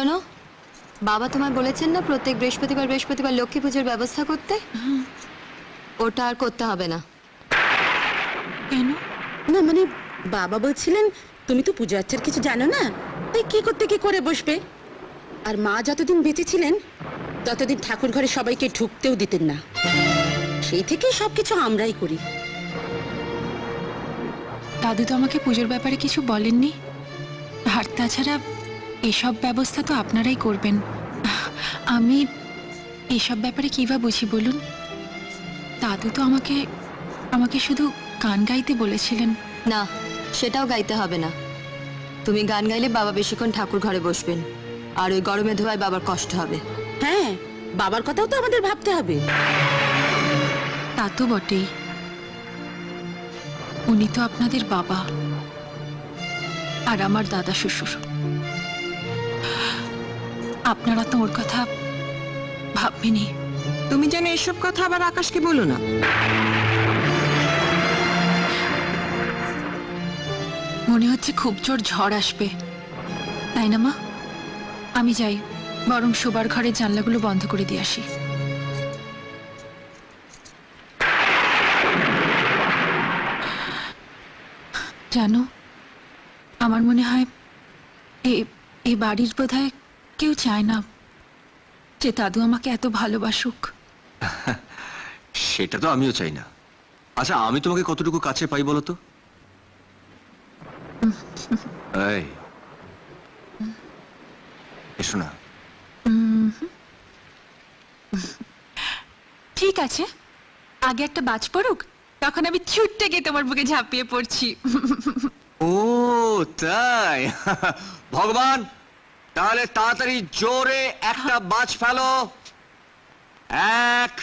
শোনো, বাবা তোমায় বলেছেন না প্রত্যেক বৃহস্পতিবার বৃহস্পতিবার লক্ষ্মী পুজোর ব্যবস্থা করতে? ওটা আর করতে হবে না। কেন? না মানে বাবা বলছিলেন তুমি তো পূজা আচ্চার কিছু জানো না, তাই কি করতে কি করে বসবে। আর মা যতদিন বেঁচে ছিলেন ততদিন ঠাকুর ঘরে সবাইকে ঢুকতেও দিতেন না, সেই থেকে সবকিছু আমরাই করি। দাদু তো আমাকে পুজোর ব্যাপারে কিছু বলেননি, আর তাছাড়া এসব ব্যবস্থা তো আপনারাই করবেন। আমি এসব ব্যাপারে কি বা বুঝি বলুন? দাদু তো আমাকে শুধু গান গাইতে বলেছিলেন। না, সেটাও গাইতে হবে না। তুমি গান গাইলে বাবা বেশিক্ষণ ঠাকুর ঘরে বসবেন, আর ওই গরমে ধোয়ায় বাবার কষ্ট হবে। হ্যাঁ, বাবার কথাও তো আমাদের ভাবতে হবে। তা তো বটেই, উনি তো আপনাদের বাবা আর আমার দাদা শ্বশুর। আপনারা তো ওর কথা ভাববেনই। তুমি যেন এসব কথা আবার আকাশকে বলো না। মনে হচ্ছে খুব জোর ঝড় আসবে, তাই না মা? আমি যাই, বরং শোবার ঘরের জানলাগুলো বন্ধ করে দিয়ে আসি। জানো, আমার মনে হয় এই বাড়ির বোধহয় কেউ চায় না যে দাদু আমাকে এত ভালোবাসুক। সেটা তো আমিও চাই না। আচ্ছা, আমি তোমাকে কতটুকু কাছে পাই বলো তো? এই, এসো না। ঠিক আছে, আগে একটা বাজ পড়ুক, তখন আমি ছুটতে গিয়ে তোমার বুকে ঝাঁপিয়ে পড়ছি। ও তাই? ভগবান, তাহলে তাড়াতাড়ি জোরে একটা বাজ ফেলো। 1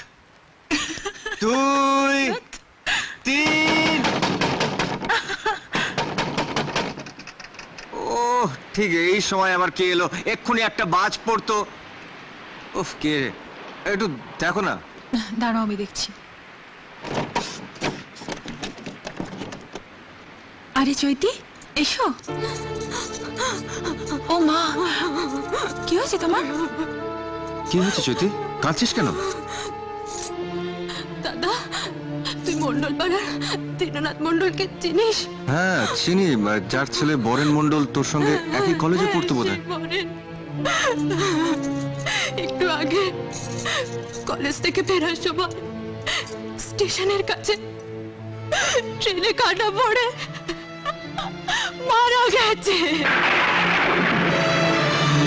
2 3। ও ঠিক এই সময় আবার কে এলো? এক্ষুনি একটা বাজ পড়তো। উফ, কে? একটু দেখো না। দাঁড়াও, আমি দেখছি। আরে চৈতি, এসো। ও মা, কি হয়েছে তোমার? কি হয়েছে চৈতি? কাঁদছিস কেন? দাদা, তুই মন্ডল পাড়ার দীননাথ মন্ডলকে চিনিস? হ্যাঁ চিনি, যার ছেলে বরেন মন্ডল তোর সঙ্গে একই কলেজে পড়তো বোধহয়। বরেন একটু আগে কলেজ থেকে ফেরার সময় স্টেশনের কাছে ট্রেনে কাটা পড়ে মারা গেছে।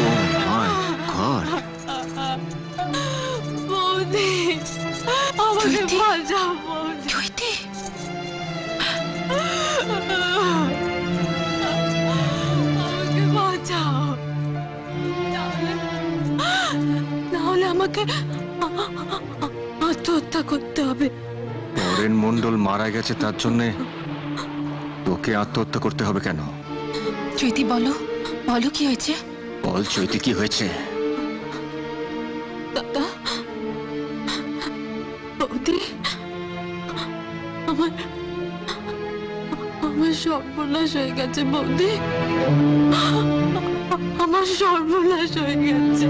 ও মাই গড! বৌদি, আমাকে বাঁচাও বৌদি। চৈতি, আমাকে বাঁচাও, নাহলে আমাকে আত্মহত্যা করতে হবে। বরেন মন্ডল মারা গেছে, তার জন্যে তোকে আত্মহত্যা করতে হবে কেন? চৈতি বলো, বলো কি হয়েছে? বল চৈতি, কি হয়েছে? দাদা, বৌদি, আমার সর্বনাশ হয়ে গেছে বৌদি, আমার সর্বনাশ হয়ে গেছে।